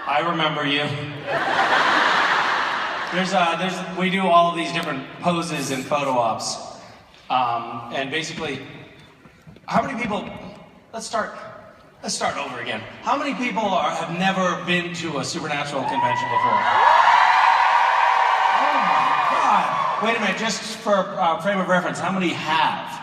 I remember you. We do all of these different poses and photo ops. And basically, how many people, let's start over again. How many people have never been to a supernatural convention before? Oh my God. Wait a minute, just for frame of reference, how many have?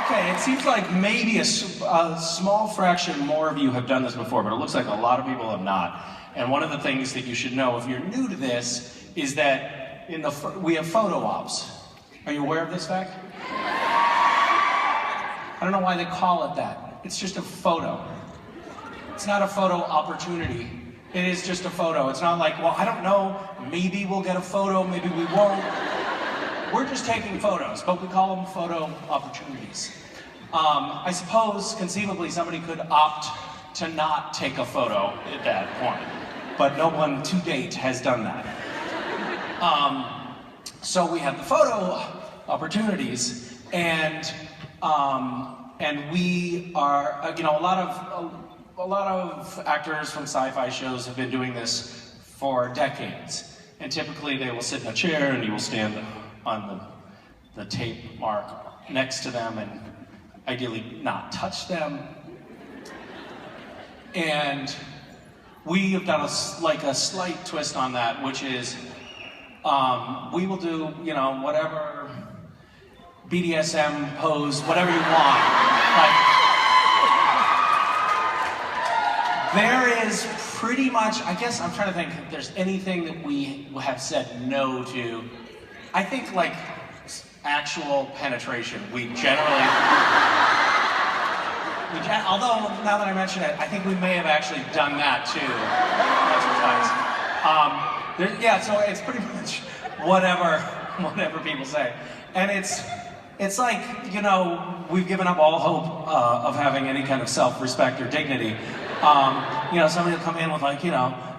Okay, it seems like maybe a small fraction more of you have done this before, but it looks like a lot of people have not. And one of the things that you should know if you're new to this is that we have photo ops. Are you aware of this fact? I don't know why they call it that. It's just a photo. It's not a photo opportunity. It is just a photo. It's not like, well, I don't know, maybe we'll get a photo, maybe we won't. We're just taking photos, but we call them photo opportunities. I suppose, conceivably, somebody could opt to not take a photo at that point, but no one to date has done that. So we have the photo opportunities, and we are, a lot of actors from sci-fi shows have been doing this for decades, and typically they will sit in a chair and you will stand on the tape mark next to them and ideally not touch them. And we have done a slight twist on that, which is we will do, whatever BDSM pose, whatever you want. There is pretty much, I guess I'm trying to think if there's anything that we have said no to. I think actual penetration, although now that I mention it, I think we may have actually done that too. So it's pretty much whatever people say. And it's like, we've given up all hope of having any kind of self-respect or dignity. Somebody will come in with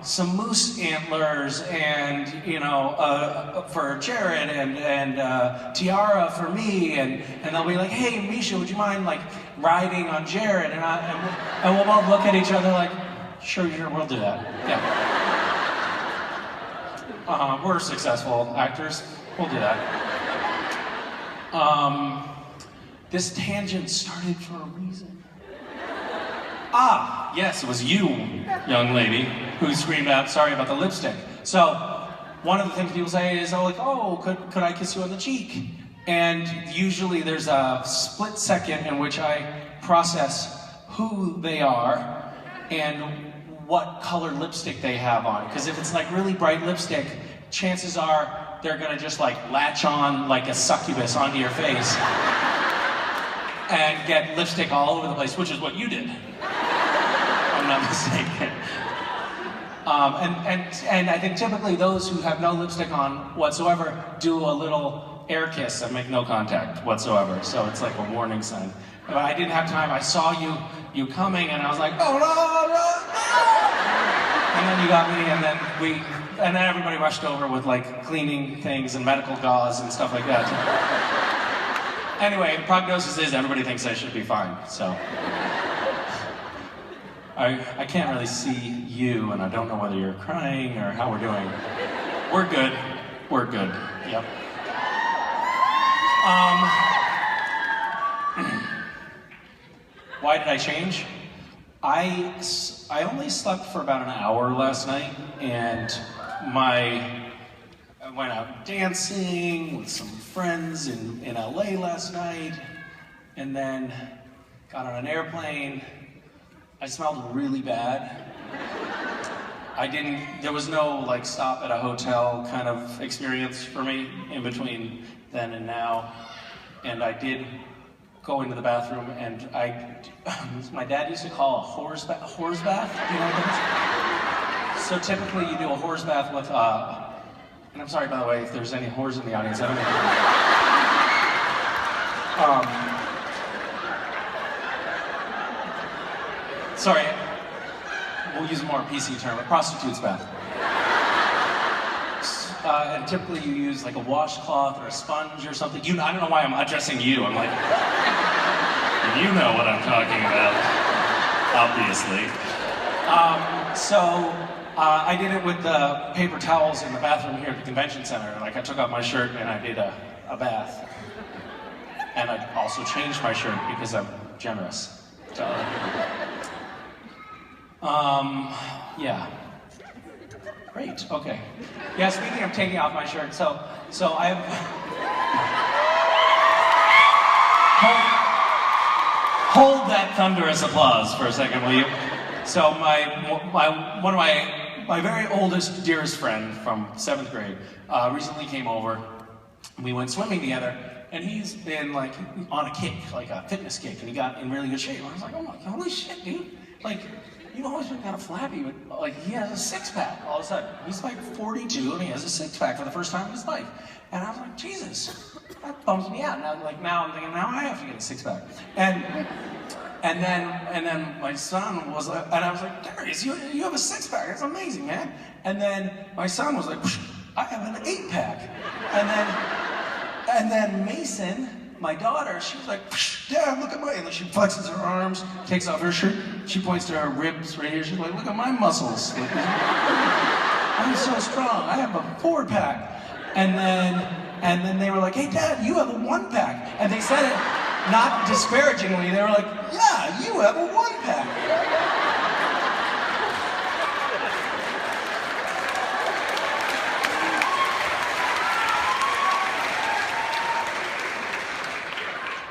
some moose antlers and, for Jared and tiara for me, and they'll be like, hey, Misha, would you mind riding on Jared? And we'll both look at each other like, sure, we'll do that. Yeah. We're successful actors. We'll do that. This tangent started for a reason. Ah, yes, it was you, young lady, who screamed out, sorry about the lipstick. So, one of the things people say is, could I kiss you on the cheek? And usually there's a split second in which I process who they are and what color lipstick they have on. Because if it's really bright lipstick, chances are they're gonna just latch on like a succubus onto your face and get lipstick all over the place, which is what you did. I'm not mistaken. And I think typically those who have no lipstick on whatsoever do a little air kiss and make no contact whatsoever. So it's like a warning sign. But I didn't have time. I saw you coming, and I was like, oh no, no, no! And then you got me, and then everybody rushed over with cleaning things and medical gauze and stuff like that. Anyway, the prognosis is everybody thinks I should be fine. So. I can't really see you, and I don't know whether you're crying or how we're doing. We're good. We're good. Yep. Why did I change? I only slept for about an hour last night, and I went out dancing with some friends in LA last night, and then got on an airplane. I smelled really bad. There was no stop at a hotel kind of experience for me in between then and now. And I did go into the bathroom, and my dad used to call a whore's bath. Do you know what that is? So typically you do a whore's bath with, and I'm sorry by the way if there's any whores in the audience, I don't know. Sorry, we'll use a more PC term, a prostitute's bath. And typically you use a washcloth or a sponge or something. I don't know why I'm addressing you. I'm like, you know what I'm talking about. obviously. I did it with the paper towels in the bathroom here at the convention center. Like, I took off my shirt and I did a bath. And I also changed my shirt because I'm generous to other people. Yeah. Great, okay. Yeah, speaking of taking off my shirt, so I've... Hold that thunderous applause for a second, will you? So one of my very oldest, dearest friend from 7th grade recently came over. We went swimming together, and he's been like on a kick, like a fitness kick, and he got in really good shape. I was like, oh my, holy shit, dude! Like, you've always been kind of flappy, but like he has a six-pack all of a sudden. He's like 42, and he has a six-pack for the first time in his life. And I was like, Jesus. That bums me out. Now I'm thinking, now I have to get a six-pack. And then my son was like, and I was like, Darius, you have a six-pack. That's amazing, man. And then my son was like, I have an eight-pack. And then Mason, my daughter, she was like, Dad, look at mine. And then she flexes her arms, takes off her shirt. She points to her ribs right here. She's like, look at my muscles. Like, I'm so strong. I have a four-pack. And then they were like, hey, Dad, you have a one-pack. And they said it not disparagingly. They were like, yeah, you have a one-pack.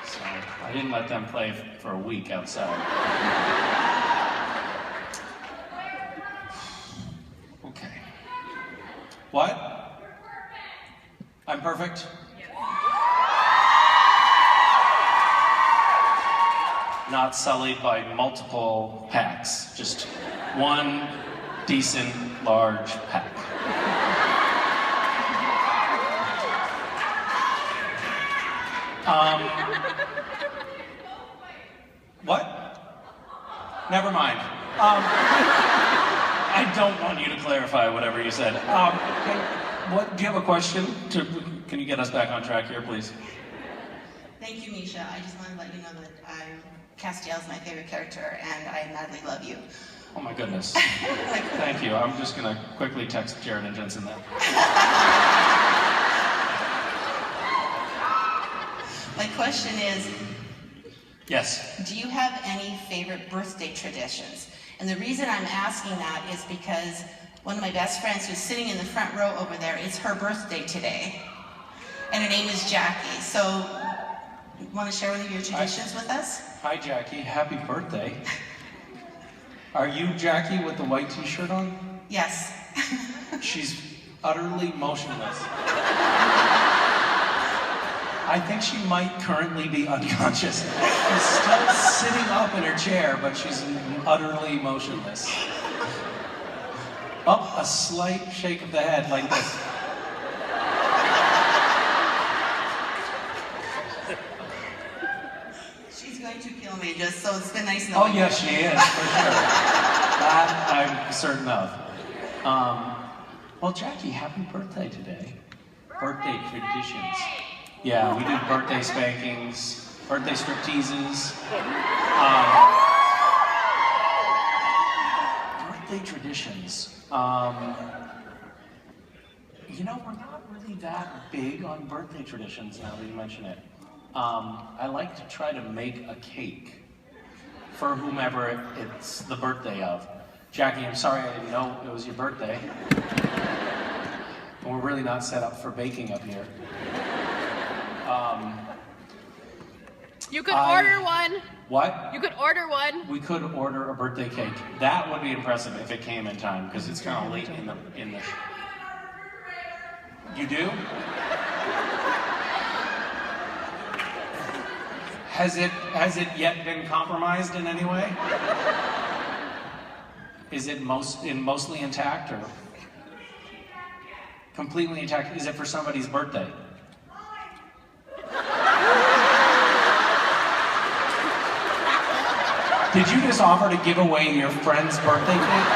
So I didn't let them play for a week outside. Okay. What? I'm perfect? Not sullied by multiple packs, just one decent, large pack. What? Never mind. I don't want you to clarify whatever you said. Do you have a question? Can you get us back on track here, please? Thank you, Misha. I just want to let you know that Castiel's my favorite character, and I madly love you. Oh my goodness. Thank you. I'm just going to quickly text Jared and Jensen then. My question is, yes. Do you have any favorite birthday traditions? And the reason I'm asking that is because one of my best friends who's sitting in the front row over there, it's her birthday today. And her name is Jackie. So, want to share one of your traditions with us? Hi, Jackie. Happy birthday. Are you Jackie with the white t-shirt on? Yes. She's utterly motionless. I think she might currently be unconscious. She's still sitting up in her chair, but she's utterly motionless. Oh, a slight shake of the head like this. She's going to kill me, just so it's been nice knowing you. Oh, yes, she is, for sure. That I'm certain of. Well, Jackie, happy birthday today. Birthday traditions. Yeah, we do birthday spankings, birthday stripteases. Birthday traditions. You know, we're not really that big on birthday traditions now that you mention it. I like to try to make a cake for whomever it's the birthday of. Jackie, I'm sorry I didn't know it was your birthday. And we're really not set up for baking up here. You could order one. What? You could order one. We could order a birthday cake. That would be impressive if it came in time, because it's kind of late in the. You do? Has it yet been compromised in any way? Is it mostly intact or completely intact? Is it for somebody's birthday? Did you just offer to give away your friend's birthday cake?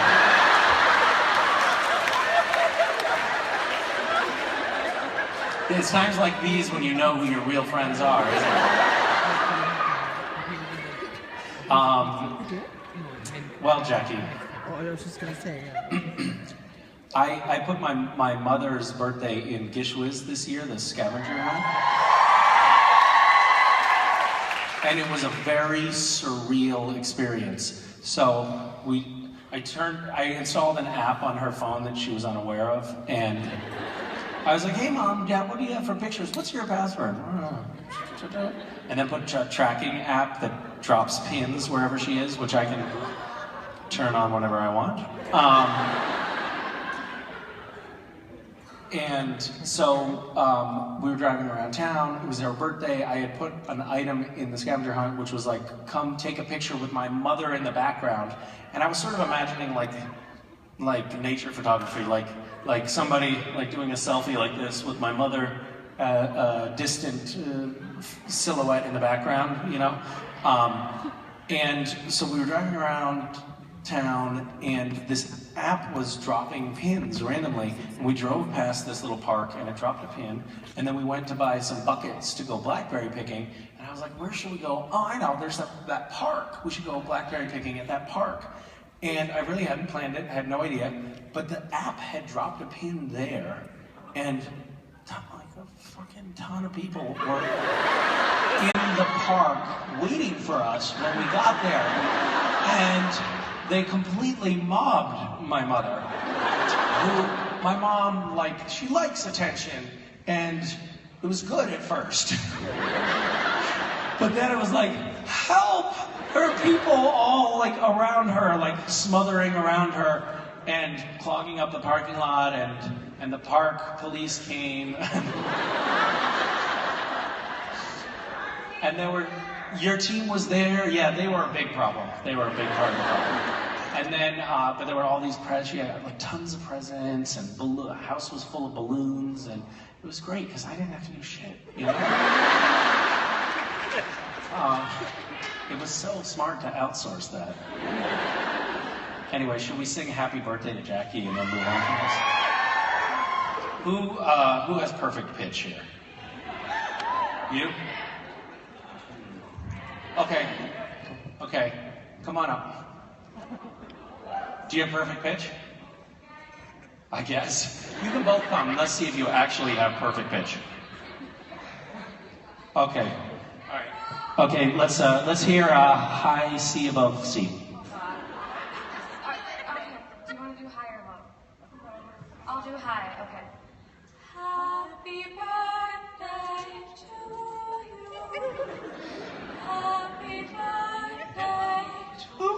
It's times like these when you know who your real friends are, isn't it? Well, Jackie, Oh, I was just gonna say, yeah. I put my mother's birthday in Gishwiz this year, the scavenger hunt. And it was a very surreal experience. So I installed an app on her phone that she was unaware of, and I was like, hey mom, dad, what do you have for pictures? What's your password? And then put a tracking app that drops pins wherever she is, which I can turn on whenever I want. And so we were driving around town. It was her birthday. I had put an item in the scavenger hunt, which was like, come take a picture with my mother in the background. And I was sort of imagining like nature photography, like somebody like doing a selfie like this with my mother, distant silhouette in the background, you know. And so we were driving around town, and this app was dropping pins randomly. And we drove past this little park, and it dropped a pin. And then we went to buy some buckets to go blackberry picking. And I was like, where should we go? Oh, I know, there's that park. We should go blackberry picking at that park. And I really hadn't planned it, I had no idea. But the app had dropped a pin there, and like a fucking ton of people were in the park waiting for us when we got there. And they completely mobbed my mother, who, my mom, like, she likes attention, and it was good at first. But then it was like, help! There are people all, like, around her, like, smothering around her, and clogging up the parking lot, and the park police came. And there were, your team was there? Yeah, they were a big problem. They were a big part of the problem. And then, but there were all these presents, she had like tons of presents, and the house was full of balloons, and it was great, because I didn't have to do shit, you know? It was so smart to outsource that. Anyway, should we sing happy birthday to Jackie and then move on from this? Who has perfect pitch here? You? Okay, come on up. Do you have perfect pitch? I guess. You can both come. Let's see if you actually have perfect pitch. Okay. All right. Okay, let's hear high C above C. Okay. Do you want to do high or low? I'll do high. Okay. Happy birthday to you. Happy birthday to you.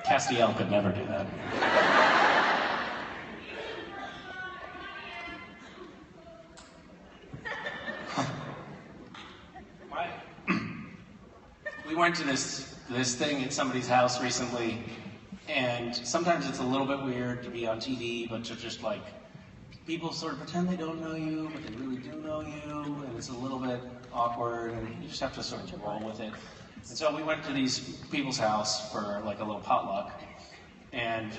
Castiel could never do that. We went to this thing at somebody's house recently, and sometimes it's a little bit weird to be on TV, but to just like, people sort of pretend they don't know you, but they really do know you, and it's a little bit awkward, and you just have to sort of roll with it. And so we went to these people's house for like a little potluck, and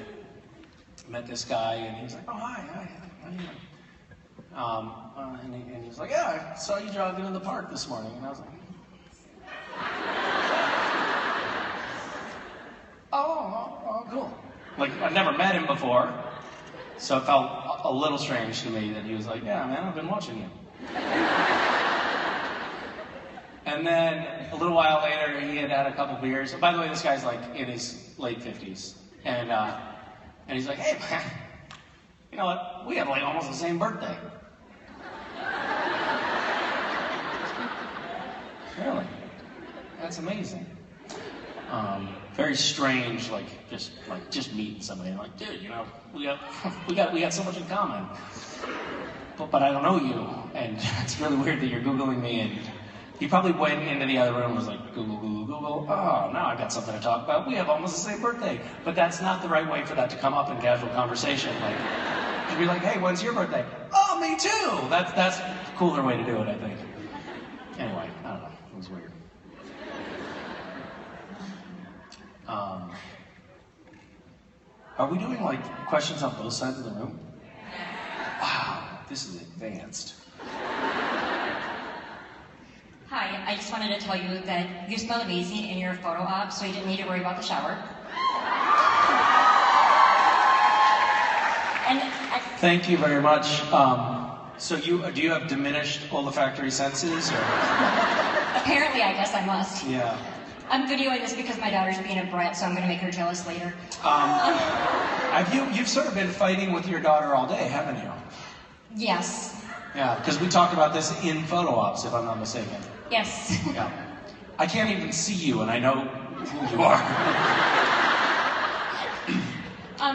met this guy, and he was like, oh, hi, how you doing? And he was like, yeah, I saw you jogging in the park this morning. And I was like, oh, cool. Like, I'd never met him before, so it felt a little strange to me that he was like, yeah, man, I've been watching you. And then a little while later, he had had a couple beers. By the way, this guy's like in his late 50s. And he's like, hey, man, you know what? We have like almost the same birthday. Really? That's amazing. Very strange, just meeting somebody and like, dude, you know, we got so much in common. But I don't know you, and it's really weird that you're Googling me, and he probably went into the other room and was like, Google. Oh, now I've got something to talk about. We have almost the same birthday. But that's not the right way for that to come up in casual conversation. Like, She'd be like, hey, when's your birthday? Oh, me too! That's a cooler way to do it, I think. Anyway, I don't know. It was weird. Are we doing like questions on both sides of the room? Wow, this is advanced. Hi, I just wanted to tell you that you smell amazing in your photo op, so you didn't need to worry about the shower. And Thank you very much. So do you have diminished olfactory senses? Or? apparently, I guess I must. Yeah. I'm videoing this because my daughter's being a brat, so I'm going to make her jealous later. You've sort of been fighting with your daughter all day, haven't you? Yes. Yeah, because we talked about this in photo ops, if I'm not mistaken. Yes. Yeah. I can't even see you, and I know who you are.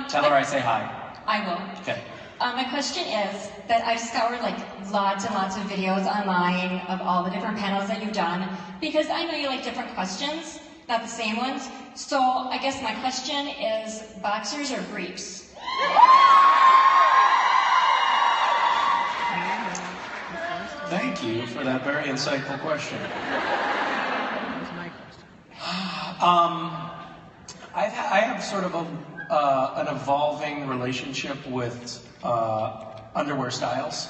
Tell her I say hi. I will. Okay. My question is that I've scoured like lots and lots of videos online of all the different panels that you've done because I know you like different questions, not the same ones. So I guess my question is boxers or briefs? Thank you for that very insightful question. That's my question. I have sort of an evolving relationship with underwear styles.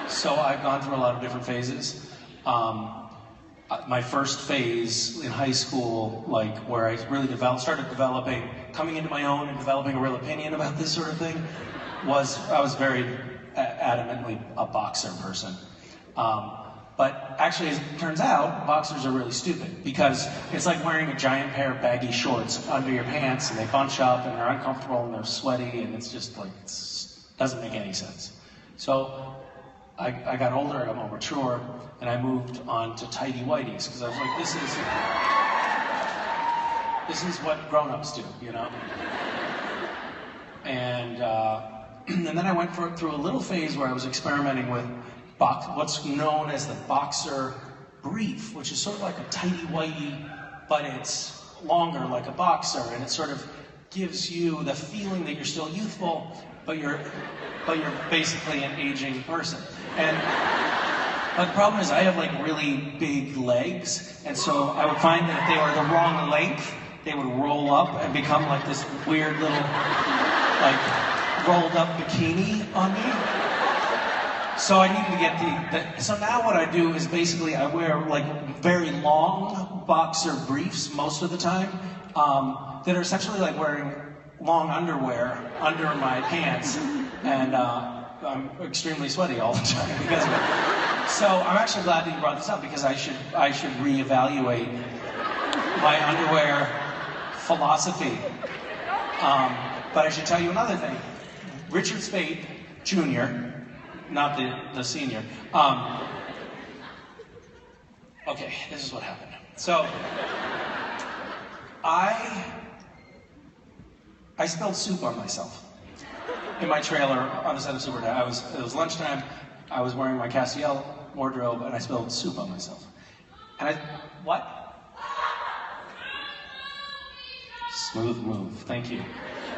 So I've gone through a lot of different phases. My first phase in high school, like where I really started developing, coming into my own and developing a real opinion about this sort of thing, I was very adamantly a boxer person. But actually, as it turns out, boxers are really stupid because it's like wearing a giant pair of baggy shorts under your pants and they bunch up and they're uncomfortable and they're sweaty and it's just like, it doesn't make any sense. So I got older, I got more mature, and I moved on to tighty whities because I was like, this is what grown-ups do, you know? And then I went through a little phase where I was experimenting with what's known as the boxer brief, which is sort of like a tighty whitey, but it's longer like a boxer, and it sort of gives you the feeling that you're still youthful, but you're basically an aging person. But the problem is I have like really big legs, and so I would find that if they were the wrong length, they would roll up and become like this weird little like rolled up bikini on me. So I need to get so now what I do is basically I wear like very long boxer briefs most of the time that are essentially like wearing long underwear under my pants, and I'm extremely sweaty all the time because of it. So I'm actually glad that you brought this up because I should reevaluate my underwear philosophy. But I should tell you another thing. Richard Spade Jr., not the senior. Okay, this is what happened. So, I spilled soup on myself in my trailer on the set of Superdad. It was lunchtime. I was wearing my Castiel wardrobe, and I spilled soup on myself. And what? Smooth move. Thank you.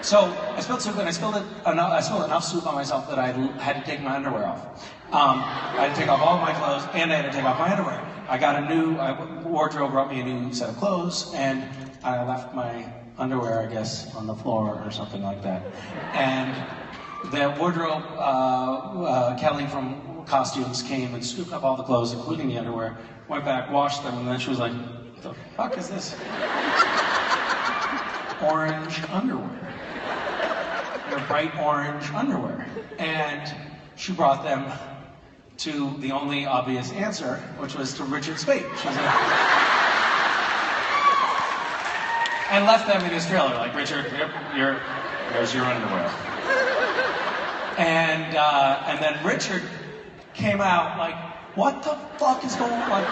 So I spilled soup, and I spilled enough soup on myself that I had to take my underwear off. I had to take off all of my clothes, and I had to take off my underwear. I got a new wardrobe, brought me a new set of clothes, and I left my underwear, I guess, on the floor or something like that. And the wardrobe, Kelly from Costumes came and scooped up all the clothes, including the underwear, went back, washed them, and then she was like, "What the fuck is this?" Orange underwear. They're bright orange underwear. And she brought them to the only obvious answer, which was to Richard Spade. She was like, and left them in his trailer, like, "Richard, there's your underwear." And then Richard came out like, "What the fuck is going on? Like,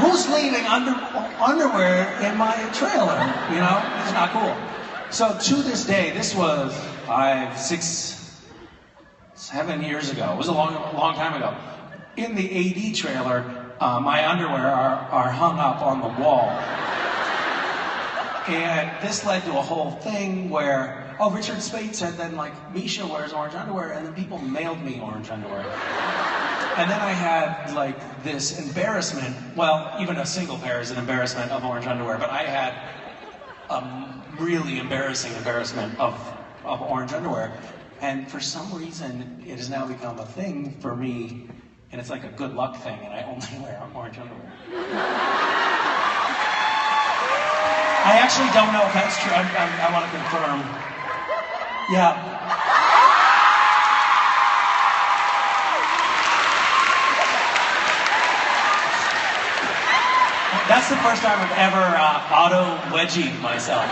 who's leaving underwear in my trailer? You know, it's not cool." So to this day, this was 5, 6, 7 years ago. It was a long time ago. In the AD trailer, my underwear are hung up on the wall. And this led to a whole thing where, Oh, Richard Spate said then, like, Misha wears orange underwear, and then people mailed me orange underwear. And then I had, like, this embarrassment. Well, even a single pair is an embarrassment of orange underwear, but I had a really embarrassing embarrassment of orange underwear. And for some reason, it has now become a thing for me, and it's like a good luck thing, and I only wear orange underwear. I actually don't know if that's true. I want to confirm. Yeah. That's the first time I've ever auto-wedgied myself.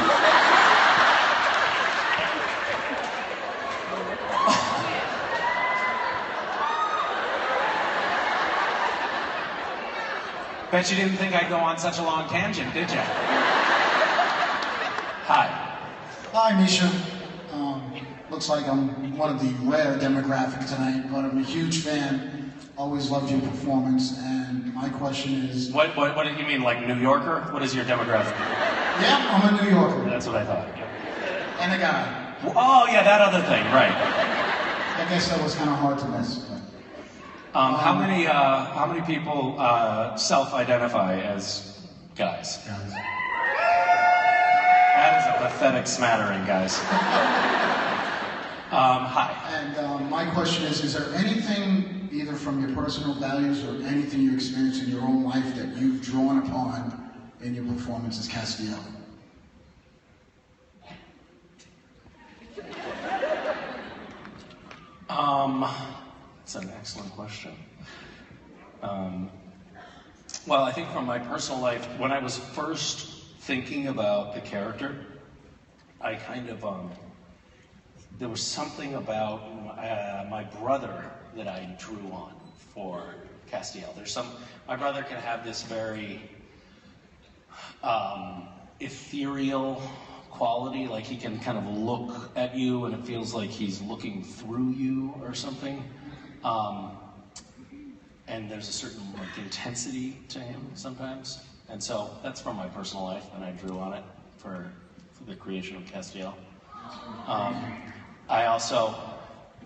Bet you didn't think I'd go on such a long tangent, did you? Hi. Hi, Misha. Looks like I'm one of the rare demographic tonight, but I'm a huge fan. Always loved your performance, and my question is... What did you mean, like New Yorker? What is your demographic? Yeah, I'm a New Yorker. That's what I thought. And a guy. Oh, yeah, that other thing, right. I guess that was kind of hard to miss. But, how many people self-identify as guys? That is a pathetic smattering, guys. Hi. And my question is there anything, either from your personal values or anything you experience in your own life that you've drawn upon in your performance as Castiel? That's an excellent question. Well, I think from my personal life, when I was first thinking about the character, I kind of, there was something about my brother that I drew on for Castiel. My brother can have this very ethereal quality, like he can kind of look at you and it feels like he's looking through you or something. And there's a certain like intensity to him sometimes. And so that's from my personal life, and I drew on it for the creation of Castiel. I also,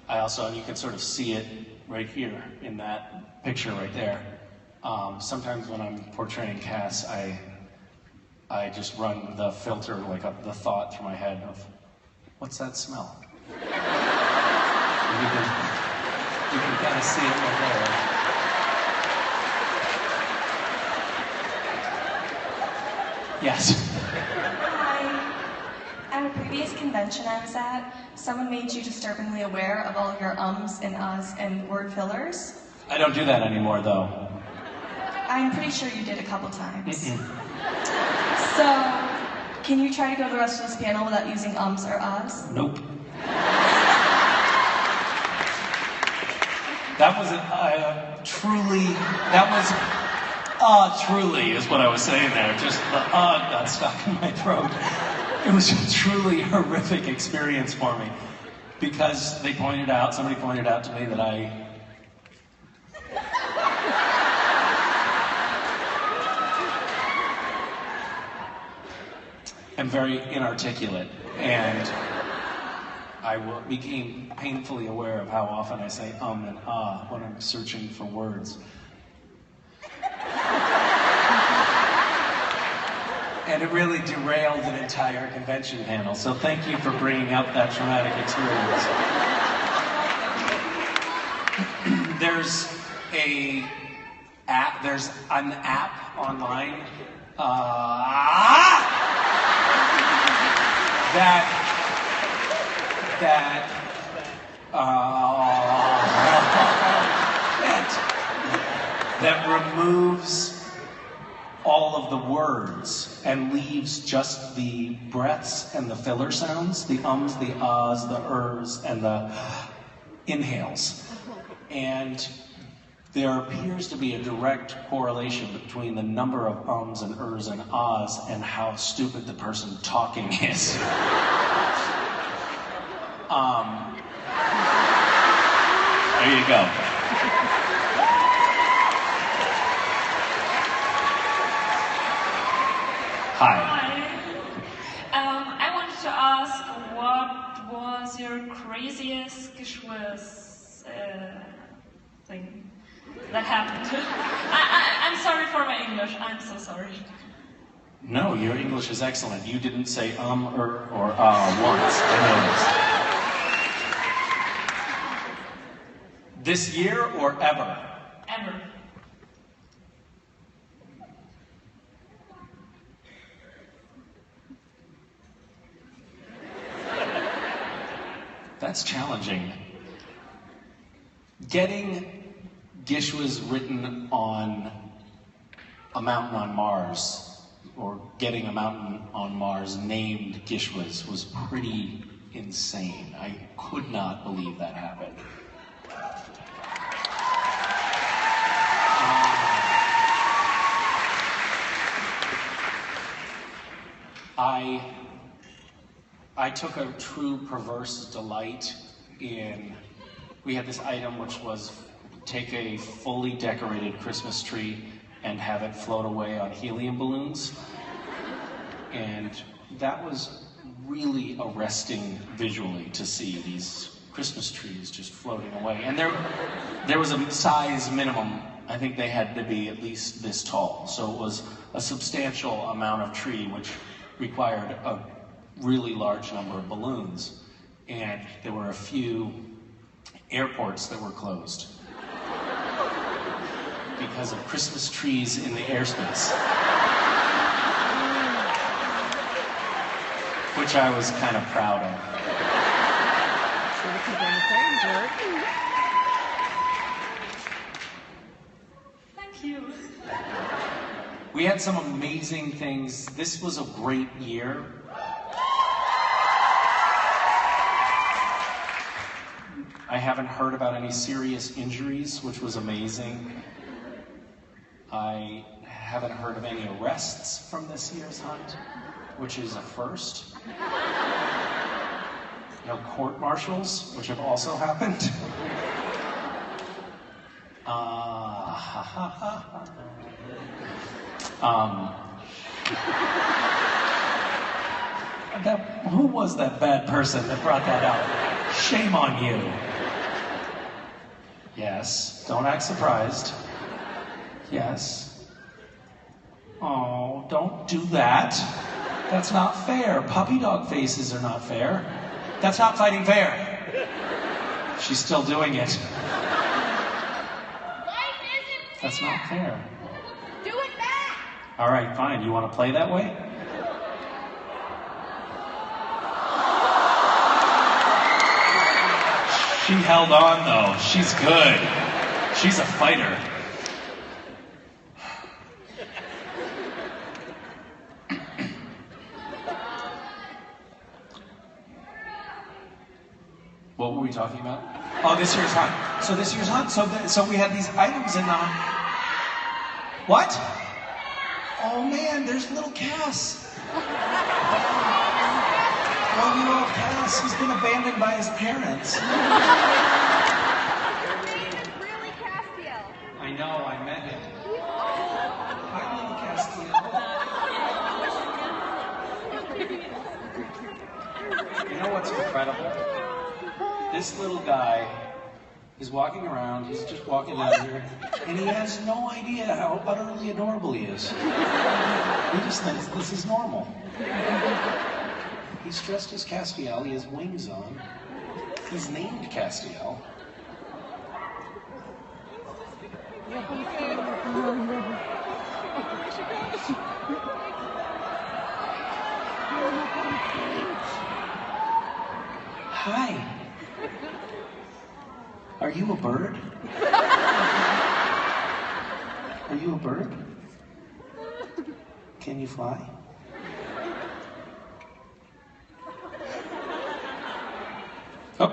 and you can sort of see it right here in that picture right there. Sometimes when I'm portraying Cass, I just run the filter, like the thought through my head of, what's that smell? And you can kind of see it right there. Yes. Hi. At a previous convention I was at, someone made you disturbingly aware of all of your ums and uhs and word fillers. I don't do that anymore, though. I'm pretty sure you did a couple times. Mm-mm. So, can you try to go the rest of this panel without using ums or uhs? Nope. That was truly is what I was saying there. Just the got stuck in my throat. It was a truly horrific experience for me because somebody pointed out to me that I am very inarticulate, and I became painfully aware of how often I say and ah when I'm searching for words. And it really derailed an entire convention panel, so thank you for bringing up that traumatic experience. There's an app online that removes all of the words and leaves just the breaths and the filler sounds, the ums, the ahs, the ers, and the inhales. And there appears to be a direct correlation between the number of ums and ers and ahs and how stupid the person talking is. There you go. Hi. I wanted to ask, what Gishwas thing that happened. I'm sorry for my English. I'm so sorry. No, your English is excellent. You didn't say or once. I noticed. This year or ever? Ever. That's challenging. Getting Gishwas written on a mountain on Mars, or getting a mountain on Mars named Gishwas, was pretty insane. I could not believe that happened. I took a true perverse delight in, we had this item which was take a fully decorated Christmas tree and have it float away on helium balloons. And that was really arresting visually to see these Christmas trees just floating away. And there was a size minimum. I think they had to be at least this tall. So it was a substantial amount of tree, which required a really large number of balloons. And there were a few airports that were closed because of Christmas trees in the airspace, which I was kind of proud of. Thank you. We had some amazing things. This was a great year. I haven't heard about any serious injuries, which was amazing. I haven't heard of any arrests from this year's hunt, which is a first. No court-martials, which have also happened. Who was that bad person that brought that out? Shame on you. Yes, don't act surprised. Yes. Oh, don't do that. That's not fair. Puppy dog faces are not fair. That's not fighting fair. She's still doing it. That's not fair. Do it back! All right, fine. You want to play that way? She held on, though. She's good. She's a fighter. What were we talking about? Oh, this year's hunt. So this year's hunt. So we had these items in what? Oh man, there's little Cass. 1-year-old Cass. He's been abandoned by his parents. Your name is really Castiel. I know. I met him. Hi, little Castiel. You know what's incredible? This little guy is walking around, he's just walking out here, and he has no idea how utterly adorable he is. He just thinks this is normal. He's dressed as Castiel, he has wings on. He's named Castiel. Hi. Are you a bird? Are you a bird? Can you fly? Oh.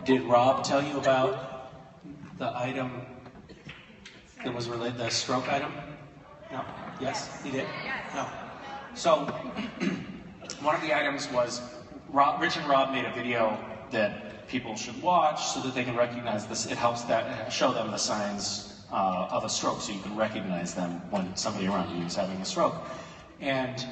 Did Rob tell you about the item that was related, the stroke item? No? Yes? He did? No. So, one of the items was, Rich and Rob made a video that people should watch so that they can recognize this. It helps that show them the signs of a stroke, so you can recognize them when somebody around you is having a stroke. And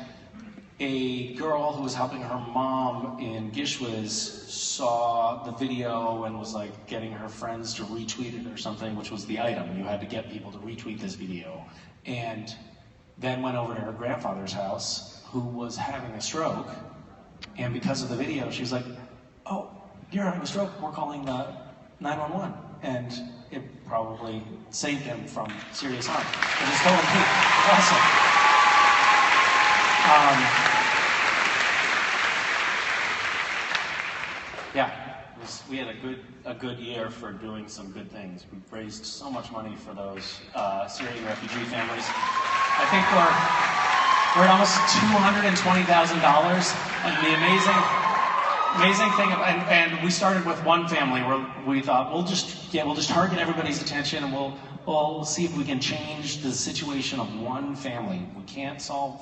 a girl who was helping her mom in Gishwiz saw the video and was like getting her friends to retweet it or something, which was the item. You had to get people to retweet this video. And then went over to her grandfather's house, who was having a stroke. And because of the video, she was like, oh, you're having a stroke, we're calling 911. And it probably saved him from serious harm. It was totally cute. Awesome. Yeah, we had a good year for doing some good things. We've raised so much money for those Syrian refugee families. I think we're at almost $220,000. And the amazing thing, and we started with one family where we thought we'll just target everybody's attention, and we'll see if we can change the situation of one family. We can't solve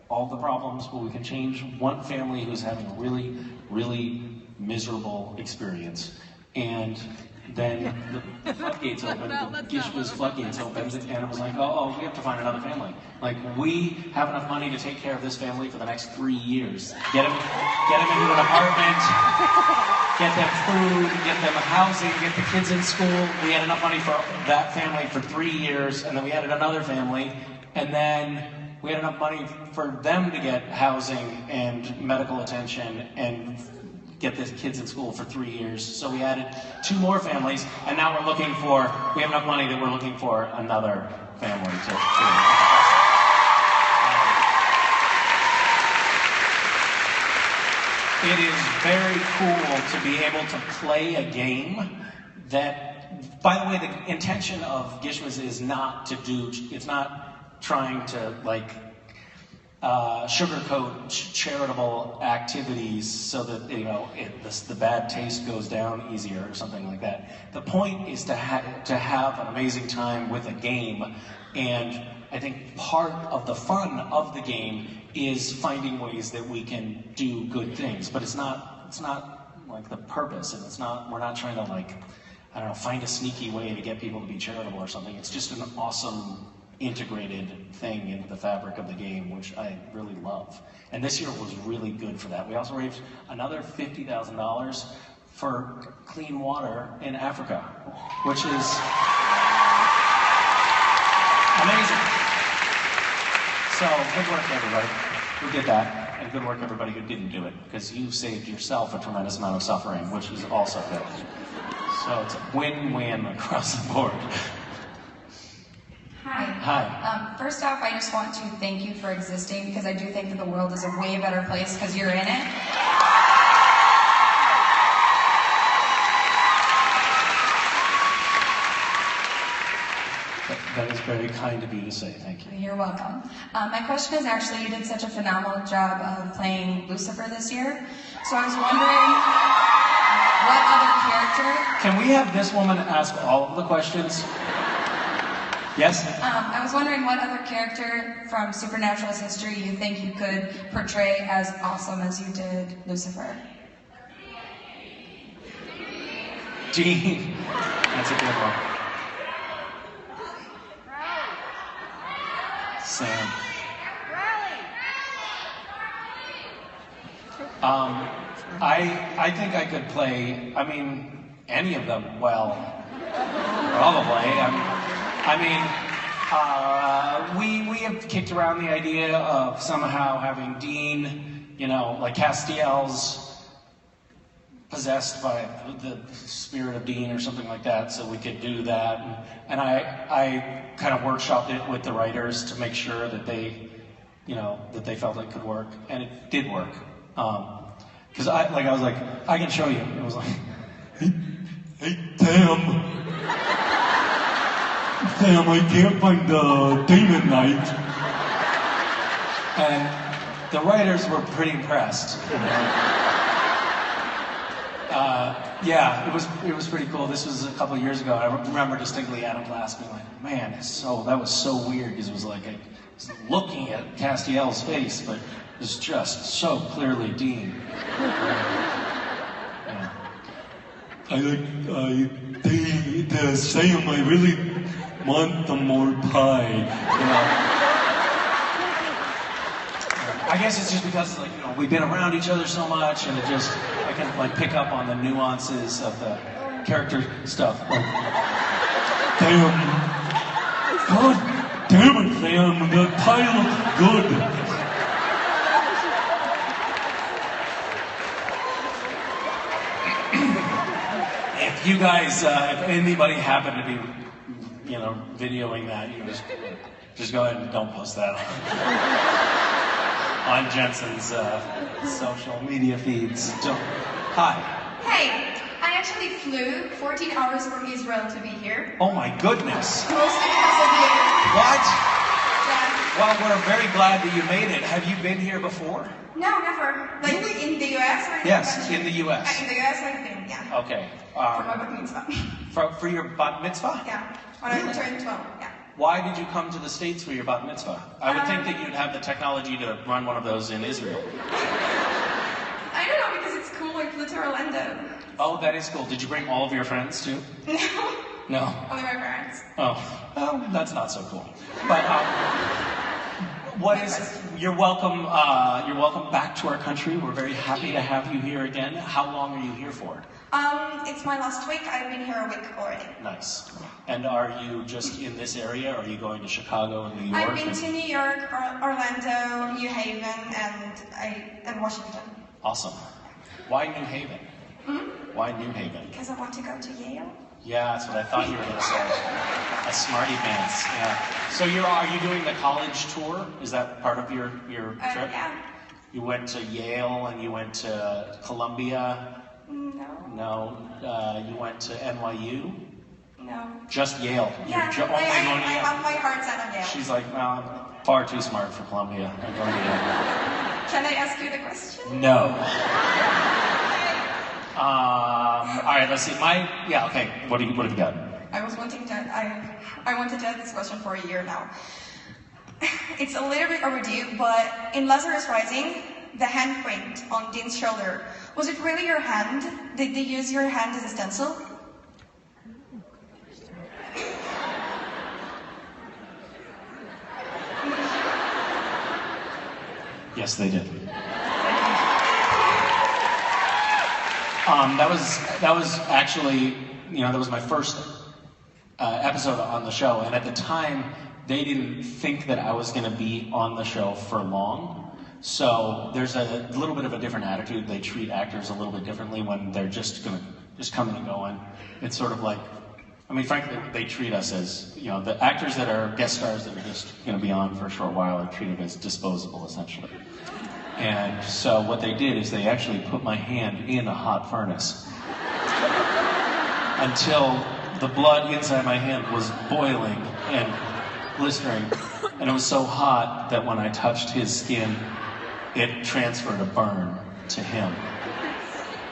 all the problems, but we can change one family who's having a really, really miserable experience. And then the floodgates opened, the Gishwiz floodgates opened, and it was like, oh, we have to find another family. Like, we have enough money to take care of this family for the next 3 years. Get them into an apartment, get them food, get them housing, get the kids in school. We had enough money for that family for 3 years, and then we added another family, and then we had enough money for them to get housing and medical attention and get the kids in school for 3 years. So we added 2 more families, and now we have enough money that we're looking for another family to It is very cool to be able to play a game that, by the way, the intention of Gishwiz is not it's not trying to like sugarcoat charitable activities so that the bad taste goes down easier or something like that. The point is to have an amazing time with a game, and I think part of the fun of the game is finding ways that we can do good things. But it's not like the purpose, and we're not trying to find a sneaky way to get people to be charitable or something. It's just an awesome integrated thing into the fabric of the game, which I really love. And this year was really good for that. We also raised another $50,000 for clean water in Africa, which is amazing. So good work, everybody who did that, and good work, everybody who didn't do it, because you saved yourself a tremendous amount of suffering, which is also good. So it's a win-win across the board. Hi. Hi. First off, I just want to thank you for existing, because I do think that the world is a way better place because you're in it. That is very kind of you to say. Thank you. You're welcome. My question is actually, you did such a phenomenal job of playing Lucifer this year. So I was wondering, what other character... Can we have this woman ask all of the questions? Yes? I was wondering what other character from Supernatural's history you think you could portray as awesome as you did Lucifer. Dean. That's a good one. Sam. I think I could play, any of them well. Probably. We have kicked around the idea of somehow having Dean, like Castiel's possessed by the spirit of Dean or something like that, so we could do that. And I kind of workshopped it with the writers to make sure that they, that they felt it could work, and it did work. Because I was like, I can show you. It was like, hey, Tam, I can't find the Demon Knight. And the writers were pretty impressed. Yeah, it was pretty cool. This was a couple of years ago. I remember distinctly Adam Glass being like, man, that was so weird, because it was like I was looking at Castiel's face, but it was just so clearly Dean. Yeah. They say I really want some more pie. You know? I guess it's just because, like, you know, we've been around each other so much, and I can like pick up on the nuances of the character stuff. Like, damn, God damn it, Sam, the pie looks good. If you guys, if anybody happened to be, you know, videoing that, you just go ahead and don't post that on Jensen's social media feeds. Hi. Hey, I actually flew 14 hours from Israel to be here. Oh my goodness. Mostly because of you. What? Yeah. Well, we're very glad that you made it. Have you been here before? No, never. Like in the US or in Yes, the country? in the US. In the US I've been, yeah. Okay. For my bat mitzvah. For your bat mitzvah? Yeah. When I turned 12, yeah. Why did you come to the States for your bat mitzvah? I would think that you'd have the technology to run one of those in Israel. I don't know, because it's cool. I flew to Orlando. Oh, that is cool. Did you bring all of your friends too? No. No. Only my parents. Oh, well, that's not so cool. But you're welcome. You're welcome back to our country. We're very happy to have you here again. How long are you here for? It's my last week. I've been here a week already. Nice. And are you just in this area, or are you going to Chicago and New York? I've been to New York, Orlando, New Haven, and Washington. Awesome. Why New Haven? Why New Haven? Because I want to go to Yale. Yeah, that's what I thought you were going to say. A smarty pants. Yeah. So are you doing the college tour? Is that part of your trip? Yeah. You went to Yale and you went to Columbia. No. No. You went to NYU. No. Just Yale. Yeah. You're only going to I Yale. have my heart set on Yale. She's like, well, I'm far too smart for Columbia. I'm going to Yale. Can I ask you the question? No. All right, let's see. Okay. What have you got? I wanted to ask this question for a year now. It's a little bit overdue, but in Lazarus Rising, the handprint on Dean's shoulder, was it really your hand? Did they use your hand as a stencil? Yes, they did. That was actually, that was my first episode on the show, and at the time, they didn't think that I was going to be on the show for long. So there's a little bit of a different attitude. They treat actors a little bit differently when they're just coming and going. It's sort of like, frankly, they treat us as, the actors that are guest stars that are just going to be on for a short while are treated as disposable, essentially. And so what they did is they actually put my hand in a hot furnace until the blood inside my hand was boiling and blistering. And it was so hot that when I touched his skin, it transferred a burn to him.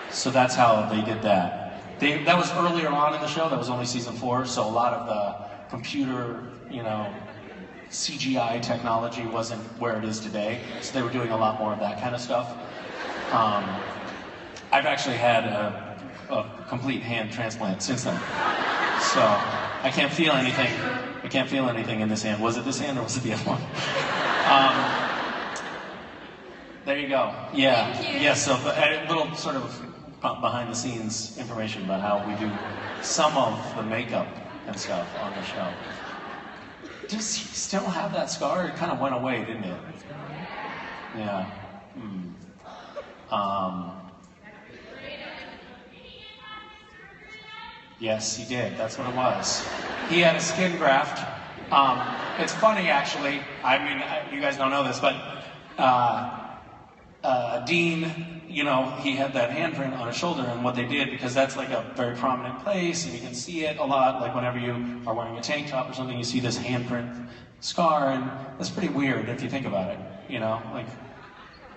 So that's how they did that. That was earlier on in the show. That was only season 4. So a lot of the computer, CGI technology wasn't where it is today. So they were doing a lot more of that kind of stuff. I've actually had a complete hand transplant since then. So I can't feel anything. I can't feel anything in this hand. Was it this hand or was it the other one? There you go. Yeah. Thank you. Yeah, so a little sort of behind the scenes information about how we do some of the makeup and stuff on the show. Does he still have that scar? It kind of went away, didn't it? Yeah. Yes, he did. That's what it was. He had a skin graft. It's funny, actually. You guys don't know this, but Dean, he had that handprint on his shoulder, and what they did, because that's like a very prominent place, and you can see it a lot, like whenever you are wearing a tank top or something, you see this handprint scar, and that's pretty weird if you think about it, like,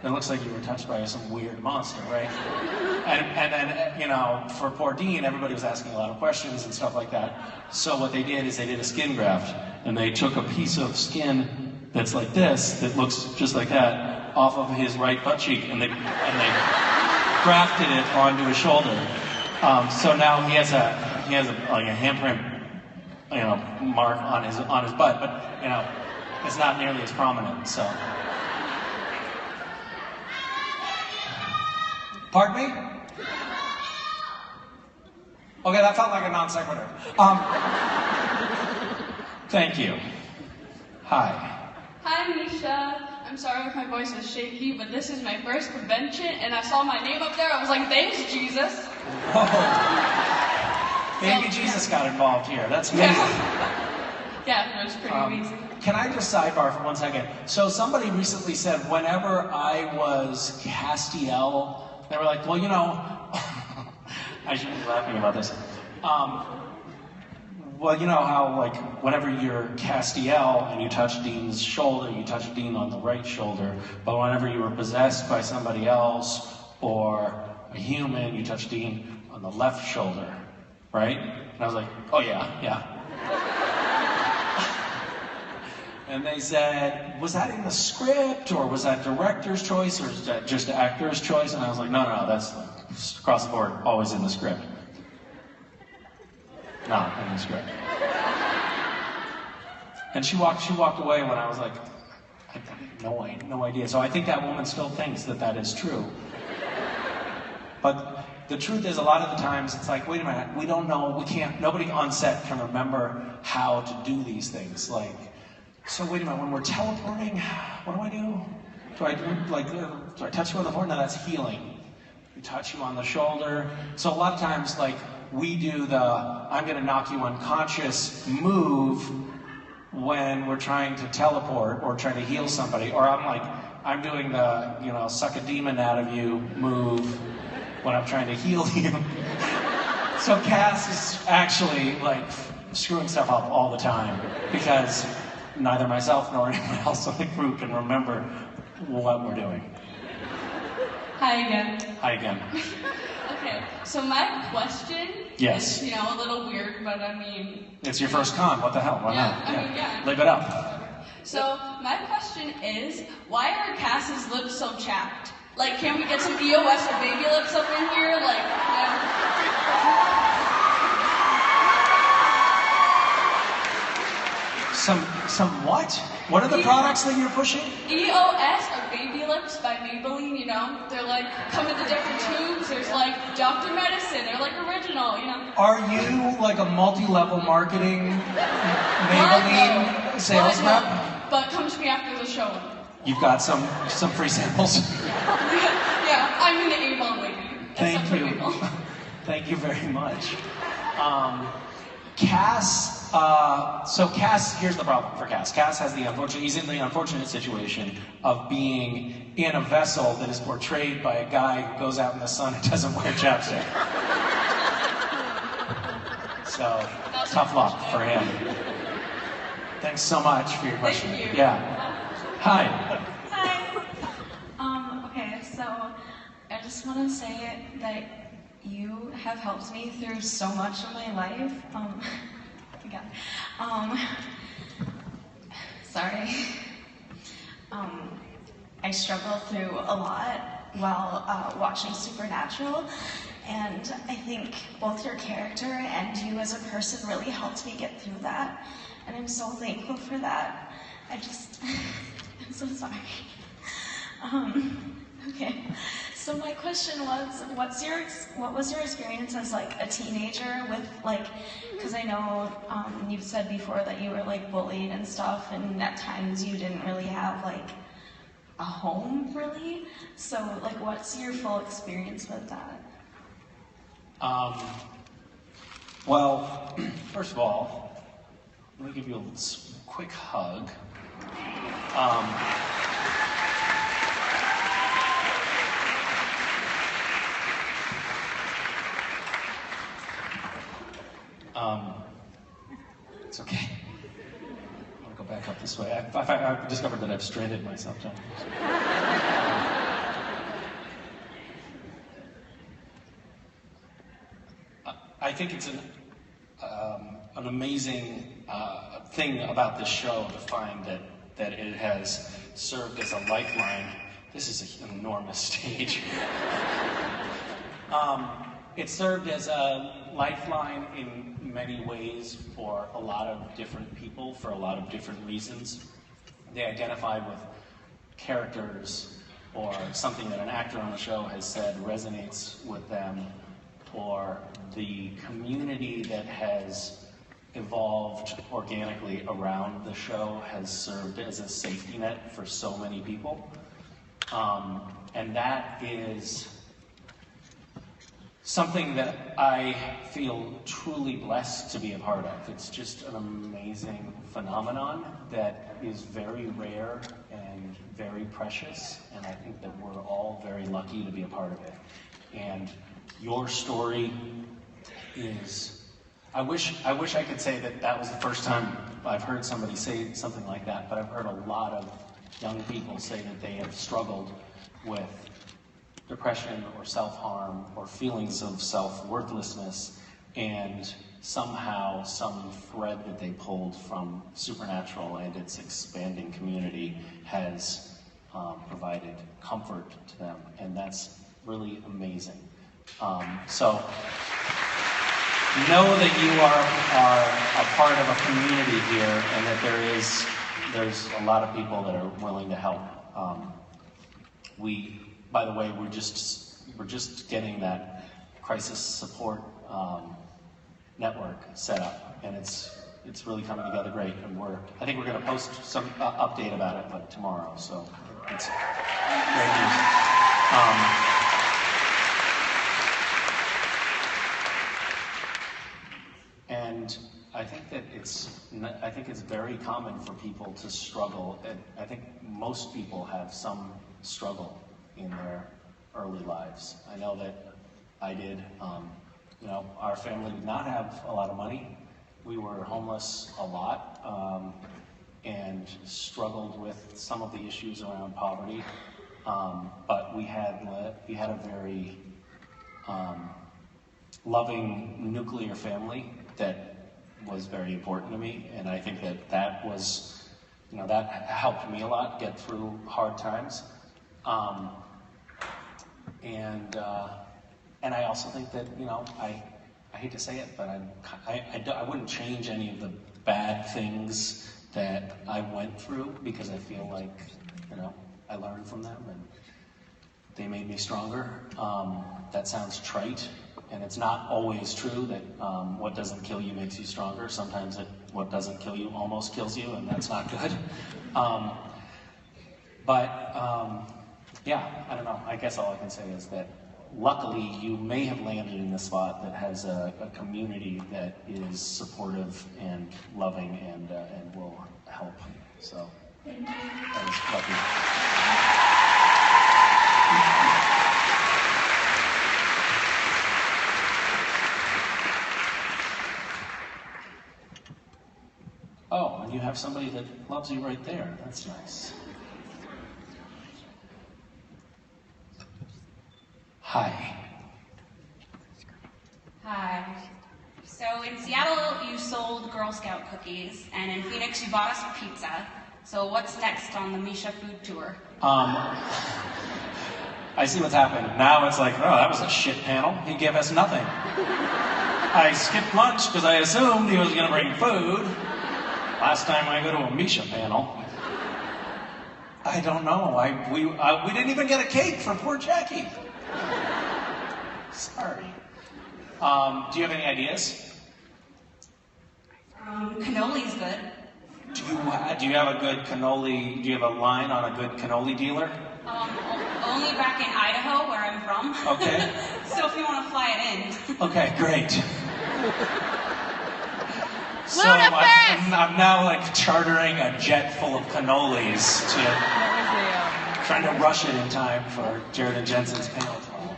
it looks like you were touched by some weird monster, right? And then, for poor Dean, everybody was asking a lot of questions and stuff like that. So what they did is they did a skin graft, and they took a piece of skin that's like this, that looks just like that, off of his right butt cheek, and they grafted it onto his shoulder. So now he has a like a handprint, mark on his butt, but it's not nearly as prominent. So, pardon me? Okay, that felt like a non sequitur. Thank you. Hi. Hi, Misha. I'm sorry if my voice is shaky, but this is my first convention, and I saw my name up there. I was like, thanks, Jesus. Whoa. Baby Jesus got involved here. That's amazing. Yeah, it was pretty amazing. Can I just sidebar for 1 second? So somebody recently said whenever I was Castiel, they were like, well, I shouldn't be laughing about this. Well, you know how, like, whenever you're Castiel and you touch Dean's shoulder, you touch Dean on the right shoulder, but whenever you were possessed by somebody else or a human, you touch Dean on the left shoulder, right? And I was like, oh yeah. And they said, was that in the script, or was that director's choice, or is that just actor's choice? And I was like, no, that's across the board, always in the script. Not in the script. And she walked away when I was like, I have no idea. So I think that woman still thinks that is true. But the truth is, a lot of the times it's like, wait a minute, we don't know, nobody on set can remember how to do these things. Like, so wait a minute, when we're teleporting, what do I do? Do I touch you on the forehead? No, that's healing. We touch you on the shoulder. So a lot of times, like, we do the I'm going to knock you unconscious move when we're trying to teleport or trying to heal somebody. Or I'm doing the, suck a demon out of you move when I'm trying to heal you. So Cass is actually, screwing stuff up all the time because neither myself nor anyone else on the crew can remember what we're doing. Hi again. Hi again. Okay, so my question Yes. is, a little weird, but I mean... It's your first con, what the hell, why not? Yeah. Live it up. So, my question is, why are Cass's lips so chapped? Like, can we get some EOS or baby lips up in here? Some what? What are the products that you're pushing? EOS or baby lips by Maybelline, They're come in the different tubes. There's Dr. Medicine. They're original, Are you a multi-level marketing Maybelline sales rep? But come to me after the show. You've got some free samples. Yeah, I'm in the A-bomb lady. Thank you. Thank you very much. Cass, so Cass, here's the problem for Cass. Cass has he's in the unfortunate situation of being in a vessel that is portrayed by a guy who goes out in the sun and doesn't wear chapstick. So, tough luck for him. Thanks so much for your question. Thank you. Yeah. Hi. Hi. Okay, so I just want to say that you have helped me through so much of my life. Sorry. I struggled through a lot while watching Supernatural, and I think both your character and you as a person really helped me get through that, and I'm so thankful for that. I'm so sorry. Okay, so my question was, what was your experience as a teenager with because I know you've said before that you were bullied and stuff, and at times you didn't really have a home really. So what's your full experience with that? Well, first of all, let me give you a quick hug. It's okay. I'm gonna go back up this way. I've discovered that I've stranded myself. I think it's an amazing thing about this show to find that it has served as a lifeline. This is an enormous stage. It served as a lifeline in many ways for a lot of different people for a lot of different reasons. They identified with characters or something that an actor on the show has said resonates with them, or the community that has evolved organically around the show has served as a safety net for so many people. And that is something that I feel truly blessed to be a part of. It's just an amazing phenomenon that is very rare and very precious, and I think that we're all very lucky to be a part of it. And your story is, I wish I could say that that was the first time I've heard somebody say something like that, but I've heard a lot of young people say that they have struggled with depression or self-harm or feelings of self-worthlessness, and somehow some thread that they pulled from Supernatural and its expanding community has provided comfort to them, and that's really amazing. So know that you are a part of a community here, and that there's a lot of people that are willing to help. By the way, we're just getting that crisis support network set up, and it's really coming together great. And I think we're going to post some update about it, but tomorrow. So it's great news. And I think that it's very common for people to struggle, and I think most people have some struggle in their early lives. I know that I did. Our family did not have a lot of money. We were homeless a lot, and struggled with some of the issues around poverty. But we had a very loving nuclear family that was very important to me, and I think that was, that helped me a lot get through hard times. And I also think that, I hate to say it, but I wouldn't change any of the bad things that I went through, because I feel like, I learned from them and they made me stronger. That sounds trite, and it's not always true that what doesn't kill you makes you stronger. Sometimes what doesn't kill you almost kills you, and that's not good. Yeah, I don't know. I guess all I can say is that luckily you may have landed in a spot that has a community that is supportive and loving and will help. So that was lucky. Oh, and you have somebody that loves you right there. That's nice. Hi. Hi. So in Seattle, you sold Girl Scout cookies, and in Phoenix, you bought us pizza. So what's next on the Misha food tour? I see what's happened. Now it's like, oh, that was a shit panel. He gave us nothing. I skipped lunch because I assumed he was going to bring food. Last time I go to a Misha panel, I don't know. We didn't even get a cake for poor Jackie. Sorry. Do you have any ideas? Cannoli's good. Do you have a good cannoli? Do you have a line on a good cannoli dealer? Only back in Idaho, where I'm from. Okay. So if you want to fly it in. Okay, great. So I'm now like chartering a jet full of cannolis trying to rush it in time for Jared and Jensen's panel tomorrow.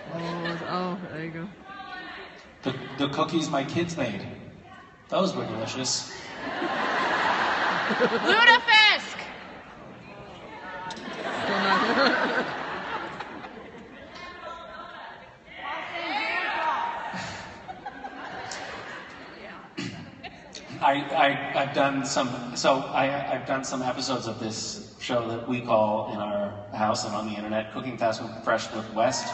Oh, there you go. The cookies my kids made. Those were delicious. Ludafisk! I've done some episodes of this show that we call in our house and on the internet Cooking Fast and Fresh with West.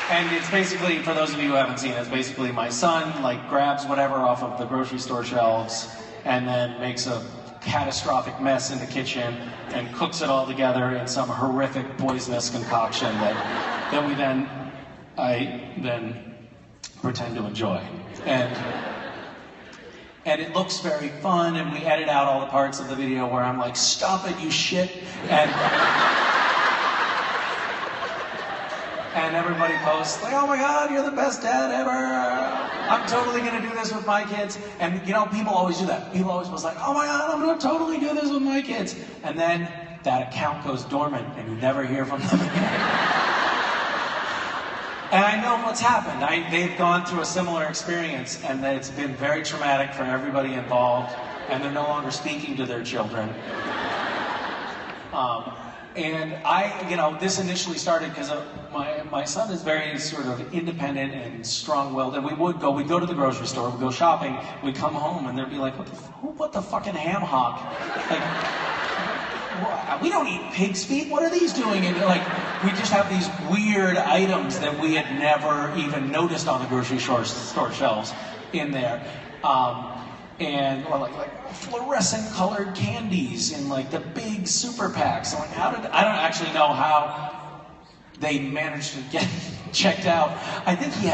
And it's basically, for those of you who haven't seen it, it's basically my son like grabs whatever off of the grocery store shelves and then makes a catastrophic mess in the kitchen and cooks it all together in some horrific poisonous concoction that I then pretend to enjoy. And it looks very fun, and we edit out all the parts of the video where I'm like, stop it, you shit. And everybody posts, like, oh my God, you're the best dad ever. I'm totally gonna do this with my kids. And you know, people always do that. People always post like, oh my God, I'm gonna totally do this with my kids. And then that account goes dormant and you never hear from them again. And I know what's happened. They've gone through a similar experience, and that it's been very traumatic for everybody involved, and they're no longer speaking to their children. And this initially started because my son is very sort of independent and strong-willed, and we'd go to the grocery store, we'd go shopping, we'd come home, and they'd be like, who put the fucking ham hock? Like, we don't eat pig's feet, what are these doing? And like, we just have these weird items that we had never even noticed on the grocery store shelves in there. Or like fluorescent colored candies in like the big super packs. So like, I don't actually know how they managed to get checked out. I think he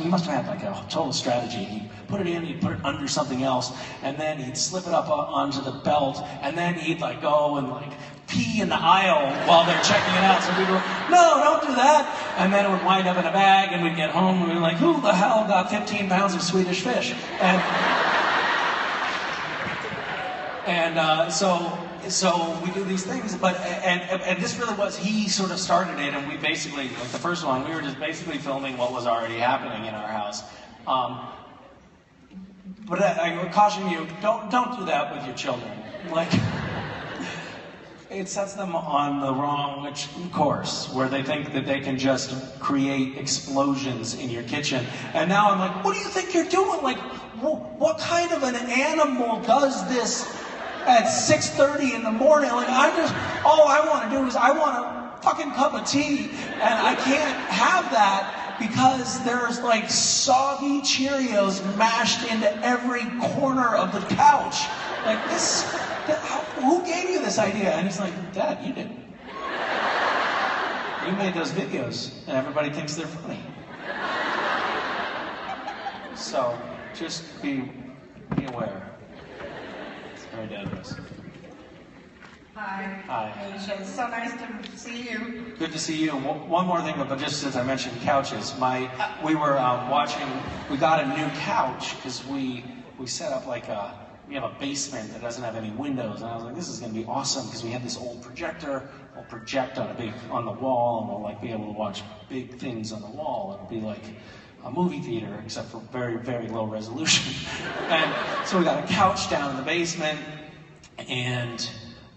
must have had like a total strategy. He'd put it in, he'd put it under something else, and then he'd slip it up onto the belt, and then he'd like go and like pee in the aisle while they're checking it out. So we'd go, no, don't do that. And then it would wind up in a bag, and we'd get home and we'd be like, who the hell got 15 pounds of Swedish fish? So we do these things, but this really was, he sort of started it, and we basically, like the first one, we were just basically filming what was already happening in our house. But I would caution you, don't do that with your children. Like, it sets them on the wrong course, where they think that they can just create explosions in your kitchen. And now I'm like, what do you think you're doing? Like, what kind of an animal does this at 6:30 in the morning? Like, all I want to do is I want a fucking cup of tea, and I can't have that because there's like soggy Cheerios mashed into every corner of the couch. Like who gave you this idea? And he's like, Dad, you did. You made those videos, and everybody thinks they're funny. So just be aware. It's very dangerous. Hi. Hi. Misha. It's so nice to see you. Good to see you. One more thing, but just since I mentioned couches, we were watching. We got a new couch because we set up like we have a basement that doesn't have any windows, and I was like, this is going to be awesome because we had this old projector. We'll project on the wall, and we'll like be able to watch big things on the wall. It'll be like a movie theater, except for very, very low resolution. And so we got a couch down in the basement, and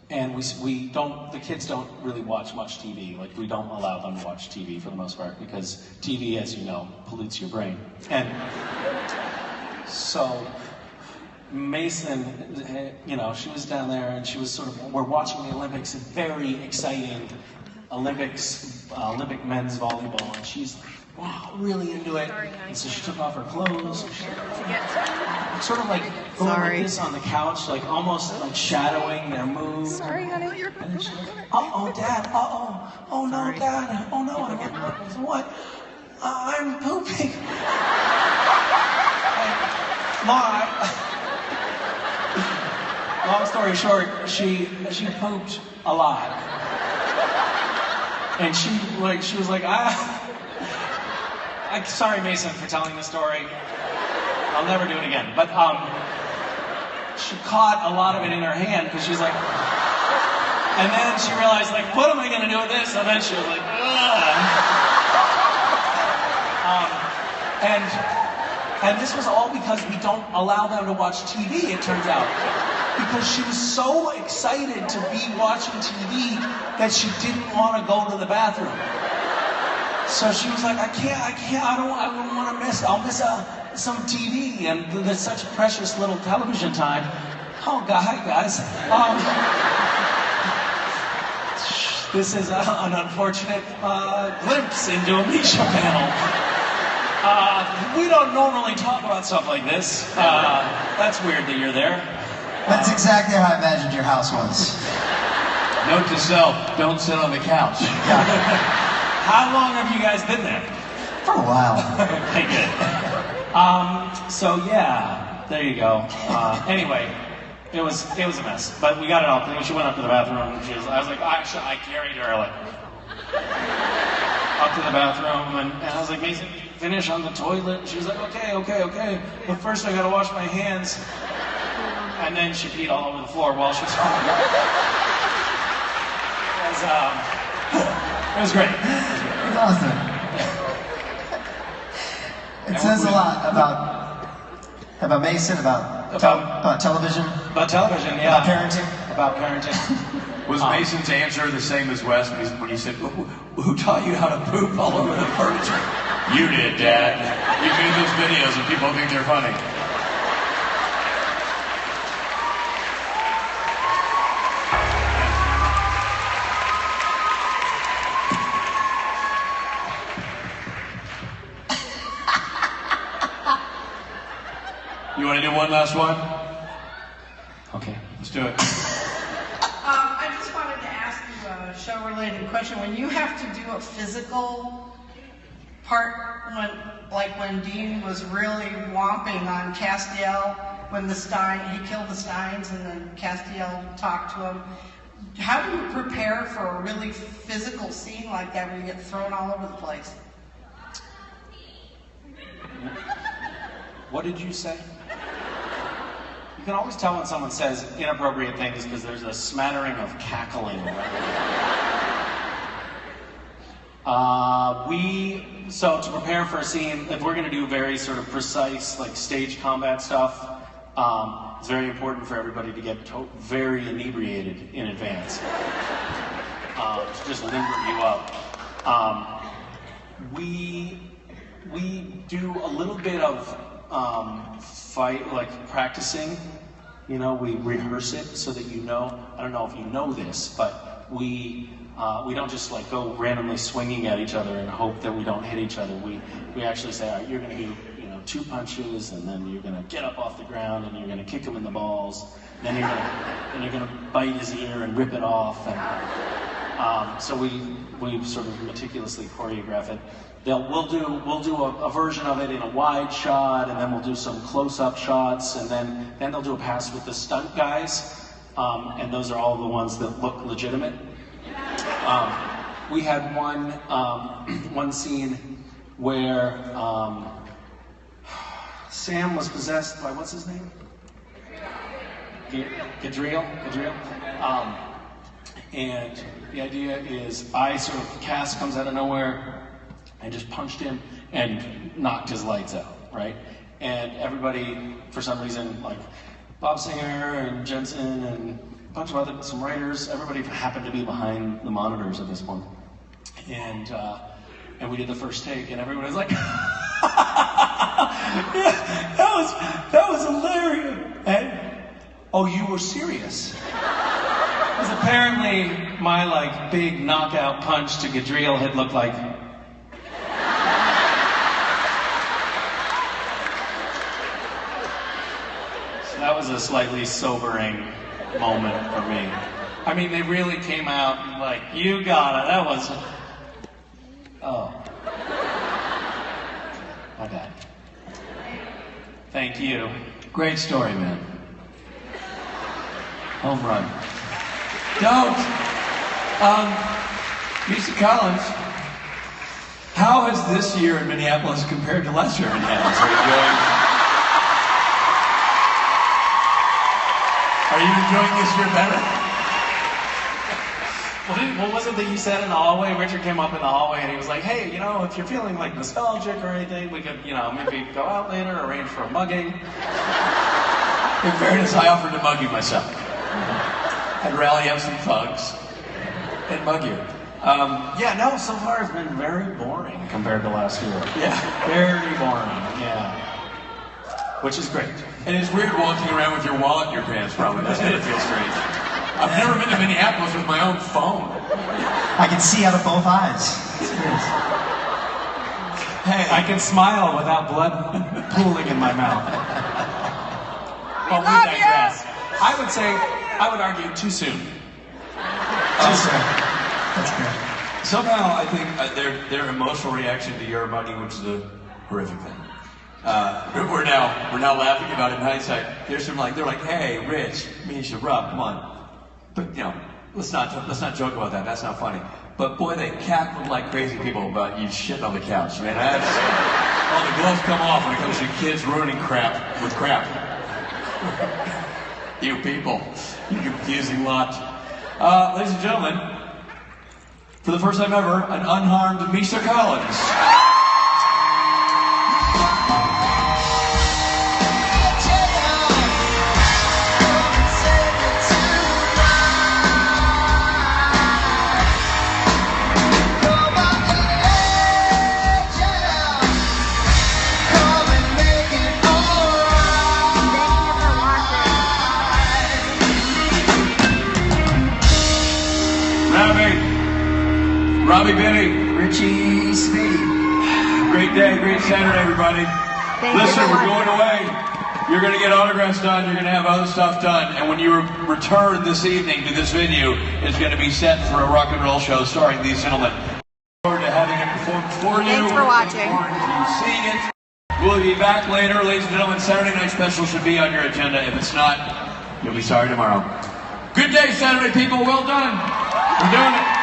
the kids don't really watch much TV. Like, we don't allow them to watch TV for the most part, because TV, as you know, pollutes your brain. And so Mason, she was down there, and she was we're watching the Olympics, a very exciting Olympic men's volleyball, and she's like, wow, really into it. And so she took off her clothes. Sort of like going like this on the couch, like almost like shadowing their moves. Sorry, honey. And then she's like, uh-oh, Dad, uh-oh. Oh no, Dad, oh no. And I'm like, what? I'm pooping. Long story short, she pooped a lot. And she was like, sorry, Mason, for telling the story. I'll never do it again. But she caught a lot of it in her hand because she's like, and then she realized, like, what am I going to do with this? And then she was like, ugh. And this was all because we don't allow them to watch TV, it turns out. Because she was so excited to be watching TV that she didn't want to go to the bathroom. So she was like, I don't want to miss, I'll miss some TV, and there's such precious little television time. Oh, hi guys. This is an unfortunate glimpse into a Misha panel. We don't normally talk about stuff like this. That's weird that you're there. That's exactly how I imagined your house was. Note to self, don't sit on the couch. How long have you guys been there? For a while. Okay, good. So yeah, there you go. Anyway, it was a mess, but we got it all clean. She went up to the bathroom. And I was like, actually, I carried her like up to the bathroom, and I was like, Mason, did you finish on the toilet? And she was like, okay. But first, I gotta wash my hands. And then she peed all over the floor while she was home. It was great. It's awesome. It says a lot about Mason, about television. About television, yeah. About parenting. About parenting. Was Mason's answer the same as Wes when he said, who taught you how to poop all over the furniture? You did, Dad. You made those videos and people think they're funny. You want to do one last one? Okay. Let's do it. I just wanted to ask you a show-related question. When you have to do a physical part, when Dean was really whomping on Castiel, when he killed the Steins and then Castiel talked to him, how do you prepare for a really physical scene like that where you get thrown all over the place? What did you say? You can always tell when someone says inappropriate things because there's a smattering of cackling. So to prepare for a scene, if we're going to do very sort of precise, like stage combat stuff, it's very important for everybody to get very inebriated in advance. To just limber you up. We do a little bit of practicing. You know, we rehearse it so that you know. I don't know if you know this, but we don't just like go randomly swinging at each other and hope that we don't hit each other. We actually say, all right, you're going to do 2 punches, and then you're going to get up off the ground, and you're going to kick him in the balls. Then you're going to bite his ear and rip it off. And so we sort of meticulously choreograph it. We'll do a version of it in a wide shot, and then we'll do some close-up shots, and then they'll do a pass with the stunt guys, and those are all the ones that look legitimate. We had one scene where Sam was possessed by, what's his name? Gadriel. And the idea is Cass comes out of nowhere. I just punched him and knocked his lights out, right? And everybody, for some reason, like Bob Singer and Jensen and a bunch of some writers, everybody happened to be behind the monitors at this point. And we did the first take, and everyone was like, yeah, that was hilarious. And, oh, you were serious? Because apparently my big knockout punch to Gadriel had looked like. That was a slightly sobering moment for me. I mean, they really came out and like, you got it. That was... Oh. My bad. Thank you. Great story, man. Home run. Don't! Misha Collins, how has this year in Minneapolis compared to last year in Minneapolis? Are you enjoying this year better? What was it that you said in the hallway? Richard came up in the hallway and he was like, hey, if you're feeling like nostalgic or anything, we could, maybe go out later, arrange for a mugging. In fairness, I offered to mug you myself. I'd rally up some thugs and mug you. So far it's been very boring compared to last year. Yeah, very boring, yeah. Which is great. And it's weird walking around with your wallet in your pants, probably, doesn't it? It feels strange. I've never been to Minneapolis with my own phone. I can see out of both eyes. Hey, I can smile without blood pooling in my mouth. But we digress. I would say, I would argue too soon. That's good. Somehow, I think their emotional reaction to your money, which is a horrific thing. We're now laughing about it in hindsight. They're like, hey, Rich, Misha, Rob, come on. But let's not joke about that. That's not funny. But boy, they cackled like crazy people about you shitting on the couch, man. All the gloves come off when it comes to kids ruining crap with crap. You people, you confusing lot. Ladies and gentlemen, for the first time ever, an unharmed Misha Collins. Robbie Benny, Richie Speed. Great day, great Saturday, everybody. Listen, we're going away. You're going to get autographs done. You're going to have other stuff done. And when you return this evening to this venue, it's going to be set for a rock and roll show starring these gentlemen. Look forward to having it performed for you. Thanks for watching. Look forward to seeing it. We'll be back later, ladies and gentlemen. Saturday night special should be on your agenda. If it's not, you'll be sorry tomorrow. Good day, Saturday people. Well done. We're doing it.